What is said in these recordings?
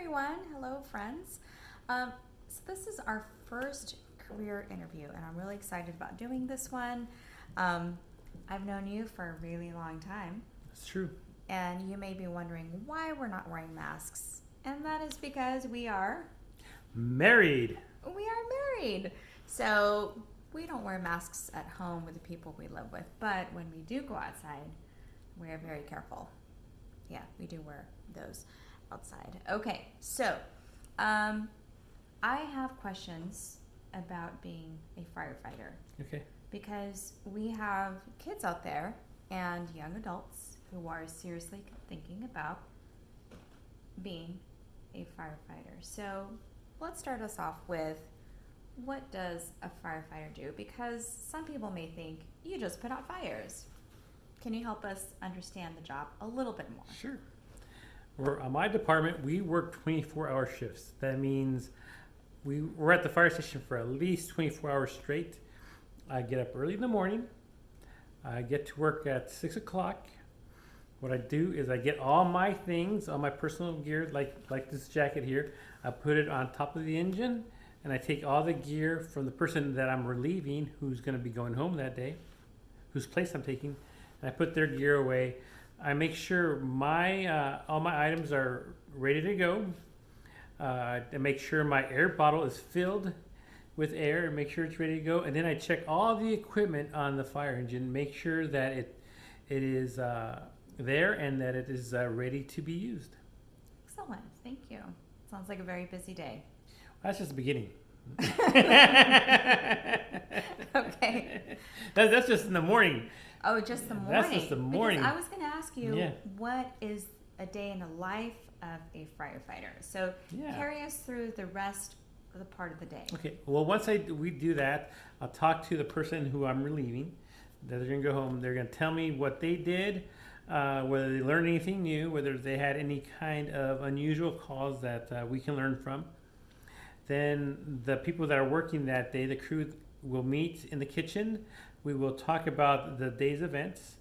everyone. Hello, friends. So this is our first career interview, and I'm really excited about doing this one. I've known you for a really long time, That's true. and you may be wondering why we're not wearing masks. And that is because Married. we are married. So we don't wear masks at home with the people we live with, but when we do go outside, we're very careful. Yeah, we do wear those outside. Okay, so I have questions about being a firefighter Okay. because we have kids out there and young adults who are seriously thinking about being a firefighter. So let's start us off with, what does a firefighter do? Because some people may think you just put out fires. Can you help us understand the job a little bit more? Sure. On my department, we work 24-hour shifts. That means we're at the fire station for at least 24 hours straight. I get up early in the morning. I get to work at 6 o'clock. What I do is I get all my things, all my personal gear, like this jacket here. I put it on top of the engine, and I take all the gear from the person that I'm relieving, who's going to be going home that day, whose place I'm taking, and I put their gear away. I make sure all my items are ready to go. I make sure my air bottle is filled with air and make sure it's ready to go. And then I check all the equipment on the fire engine, make sure that it is there and that it is ready to be used. Excellent. Thank you. Sounds like a very busy day. That's just the beginning. Okay. That's just in the morning. Oh, just the morning. That's just the morning. Because I was going to ask you, Yeah. what is a day in the life of a firefighter? So Yeah. carry us through the rest of the part of the day. Okay. Well, we do that, I'll talk to the person who I'm relieving. They're going to go home. They're going to tell me what they did, whether they learned anything new, whether they had any kind of unusual calls that we can learn from. Then the people that are working that day, the crew, will meet in the kitchen. We will talk about the day's events.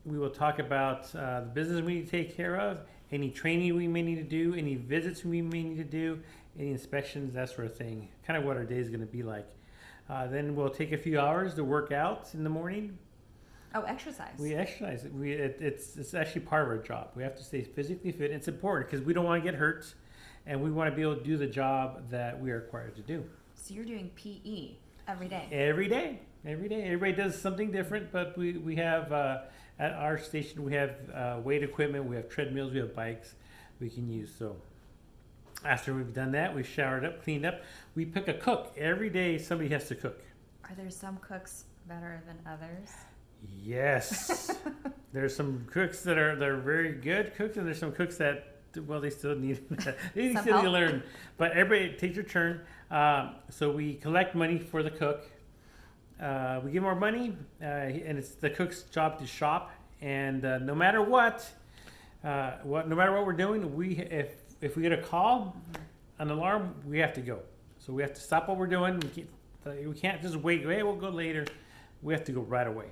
We will talk about the business we need to take care of, any training we may need to do, any visits we may need to do, any inspections, that sort of thing. Kind of what our day is going to be like. Then we'll take a few hours to work out in the morning. Oh, exercise. We exercise. It's actually part of our job. We have to stay physically fit. It's important because we don't want to get hurt, and we want to be able to do the job that we are required to do. So you're doing PE every day. Every day. Everybody does something different, but we have at our station we have weight equipment, we have treadmills, we have bikes we can use. So after we've done that, we've showered up, cleaned up. We pick a cook every day. Somebody has to cook. Are there some cooks better than others? Yes, there's some cooks that are very good cooks, and there's some cooks that, well, they still need they Some still need to help. learn. But everybody takes their turn. So we collect money for the cook. We give more money, and it's the cook's job to shop. And no matter what, no matter what we're doing, if we get a call, an alarm, we have to go. So we have to stop what we're doing. We can't just wait. Hey, we'll go later. We have to go right away.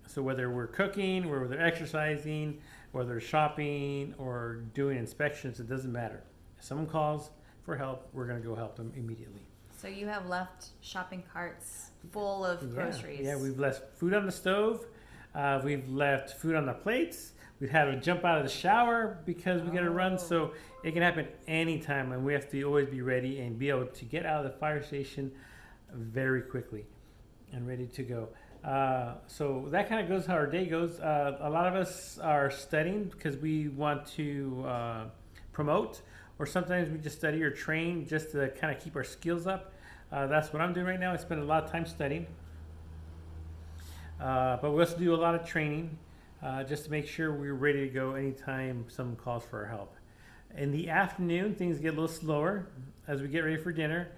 So whether we're cooking, whether they're exercising, whether they're shopping or doing inspections, it doesn't matter. If someone calls for help, we're going to go help them immediately. So you have left shopping carts full of groceries. Yeah, we've left food on the stove. We've left food on the plates. We've had to jump out of the shower because we got to run. So it can happen anytime, and we have to always be ready and be able to get out of the fire station very quickly and ready to go. So that kind of goes how our day goes. A lot of us are studying because we want to promote, or sometimes we just study or train just to kind of keep our skills up. That's what I'm doing right now. I spend a lot of time studying. But we also do a lot of training just to make sure we're ready to go anytime someone calls for our help. In the afternoon, things get a little slower as we get ready for dinner.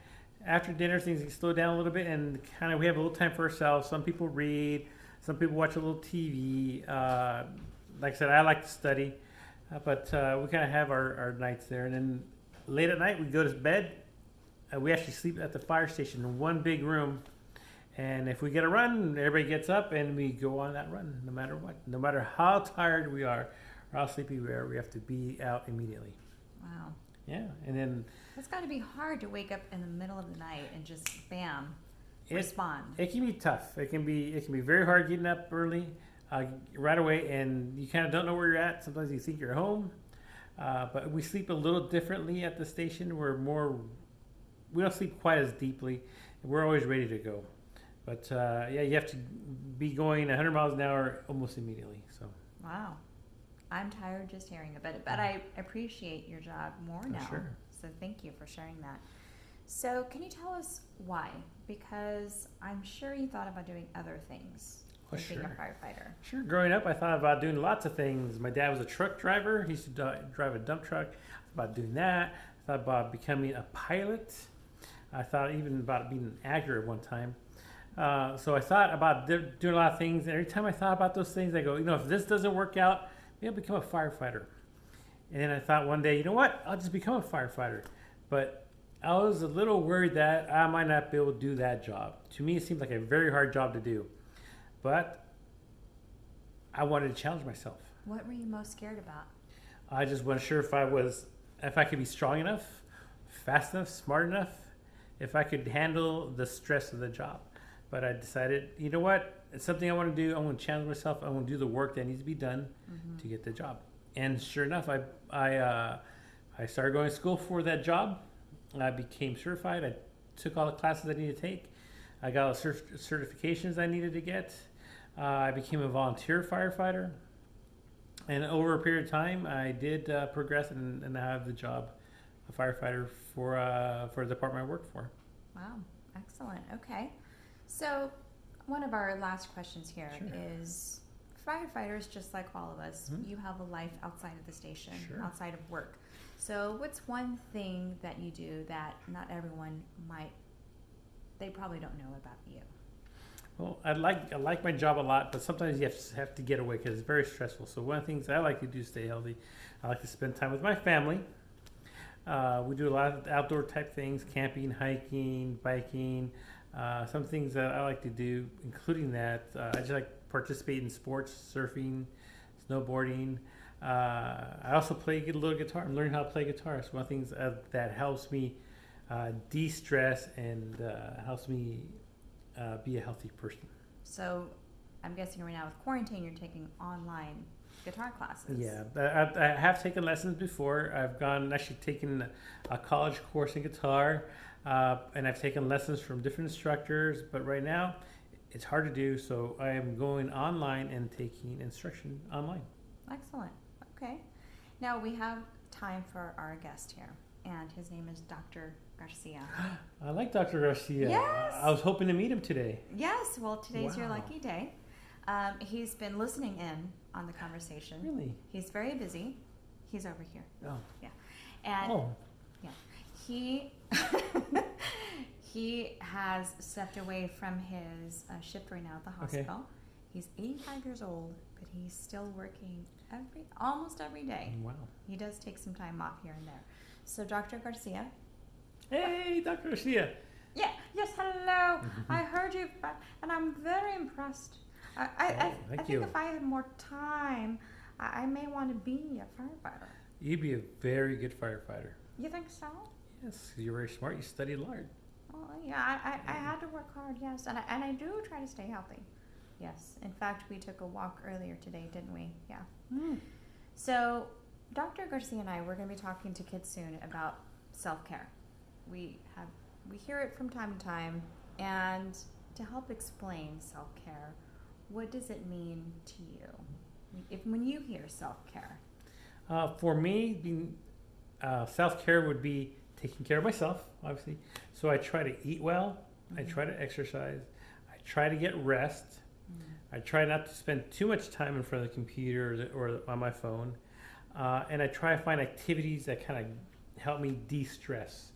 After dinner, things get slowed down a little bit, and kind of we have a little time for ourselves. Some people read, some people watch a little TV. Like I said, I like to study, but we kind of have our nights there. And then late at night, we go to bed. We actually sleep at the fire station in one big room. And if we get a run, everybody gets up and we go on that run, no matter what. No matter how tired we are or how sleepy we are, we have to be out immediately. Wow. Yeah, and then It's got to be hard to wake up in the middle of the night and just bam, it respond. it can be tough. It can be very hard getting up early, right away, and you kind of don't know where you're at. Sometimes you think you're home, but we sleep a little differently at the station. We don't sleep quite as deeply. We're always ready to go. But yeah, you have to be going 100 miles an hour almost immediately. So Wow. I'm tired just hearing about it, but I appreciate your job more now. sure. So thank you for sharing that. So can you tell us why? Because I'm sure you thought about doing other things Oh, like being a sure. firefighter. Sure. Growing up, I thought about doing lots of things. My dad was a truck driver. He used to drive a dump truck. I thought about doing that. I thought about becoming a pilot. I thought even about being an actor at one time. So I thought about doing a lot of things. And every time I thought about those things, I go, if this doesn't work out, maybe I'll become a firefighter. And then I thought one day, you know what? I'll just become a firefighter. But I was a little worried that I might not be able to do that job. To me, it seemed like a very hard job to do. But I wanted to challenge myself. What were you most scared about? I just wasn't sure if I could be strong enough, fast enough, smart enough, if I could handle the stress of the job. But I decided, you know what? It's something I want to do. I want to challenge myself. I want to do the work that needs to be done to get the job. And sure enough, I started going to school for that job. I became certified. I took all the classes I needed to take. I got all the certifications I needed to get. I became a volunteer firefighter. And over a period of time, I did progress and I have the job, a firefighter for the department I work for. Wow, excellent. Okay. So, one of our last questions here is firefighters, just like all of us, you have a life outside of the station, outside of work. So, what's one thing that you do that not everyone they probably don't know about you? Well, I like my job a lot, but sometimes you have to get away because it's very stressful. So one of the things I like to do to stay healthy, I like to spend time with my family. We do a lot of outdoor type things, camping, hiking, biking. Some things that I like to do, including that, I just like participate in sports, surfing, snowboarding. I also play a little guitar. I'm learning how to play guitar. It's one of the things that helps me de-stress and helps me be a healthy person. So, I'm guessing right now with quarantine, you're taking online guitar classes. Yeah, I have taken lessons before. I've actually taken a college course in guitar, and I've taken lessons from different instructors. But right now, it's hard to do, so I am going online and taking instruction online. Excellent. Okay. Now we have time for our guest here, and his name is Dr. Garcia. I like Dr. Garcia. Yes. I was hoping to meet him today. Yes. Well, today's your Wow. lucky day. He's been listening in on the conversation. Really? He's very busy. He's over here. Oh. Yeah. And Oh. yeah, he he has stepped away from his shift right now at the hospital. He's 85 years old, but he's still working almost every day. Wow. He does take some time off here and there. So, Dr. Garcia. Hey, Dr. Garcia. Yeah. Yes. Hello. I heard you, and I'm very impressed. I thank think you. if I had more time, I may want to be a firefighter. You'd be a very good firefighter. You think so? Yes, you're very smart. You studied hard. Oh, yeah. I had to work hard. Yes, and I do try to stay healthy. Yes. In fact, we took a walk earlier today, didn't we? Yeah. So, Dr. Garcia and I, we're going to be talking to kids soon about self-care. We hear it from time to time, and to help explain self-care, what does it mean to you? When you hear self-care. For me, self-care would be taking care of myself, obviously. So I try to eat well. I try to exercise. I try to get rest. I try not to spend too much time in front of the computer or on my phone. And I try to find activities that kind of help me de-stress.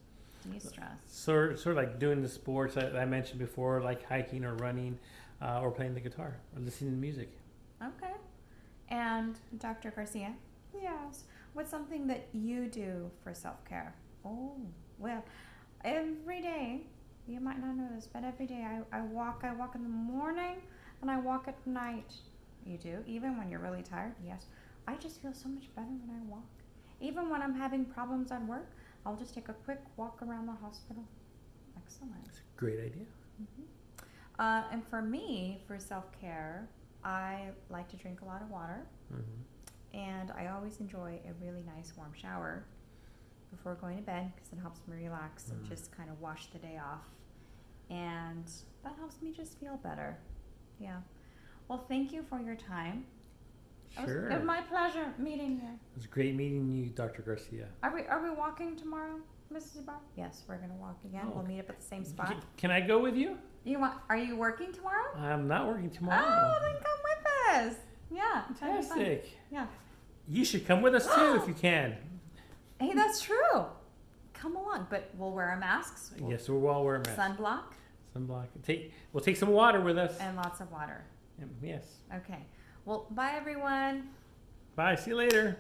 De-stress. Sort of like doing the sports that I mentioned before, like hiking or running, or playing the guitar or listening to music. Okay. And Dr. Garcia? Yes. What's something that you do for self-care? Oh, well, every day, you might not know this, but every day I walk in the morning and I walk at night. You do? Even when you're really tired? Yes. I just feel so much better when I walk. Even when I'm having problems at work, I'll just take a quick walk around the hospital. Excellent. It's a great idea. And for me, for self-care, I like to drink a lot of water. Mm-hmm. And I always enjoy a really nice warm shower before going to bed because it helps me relax and just kind of wash the day off. And that helps me just feel better. Yeah. Well, thank you for your time. Sure. It was my pleasure meeting you. It was great meeting you, Dr. Garcia. Are we walking tomorrow, Mrs. Ibarra? Yes, we're gonna walk again. Oh, We'll meet up at the same spot. Can I go with you? Are you working tomorrow? I'm not working tomorrow. Oh, then come with us. Yeah. that'd be fun. Fantastic. Yeah. You should come with us too if you can. Hey, that's true. Come along, but we'll wear our masks. Yes, we'll all wear masks. Sunblock Sunblock. We'll take some water with us. and lots of water. Yes. Okay. Well, bye everyone. Bye. See you later.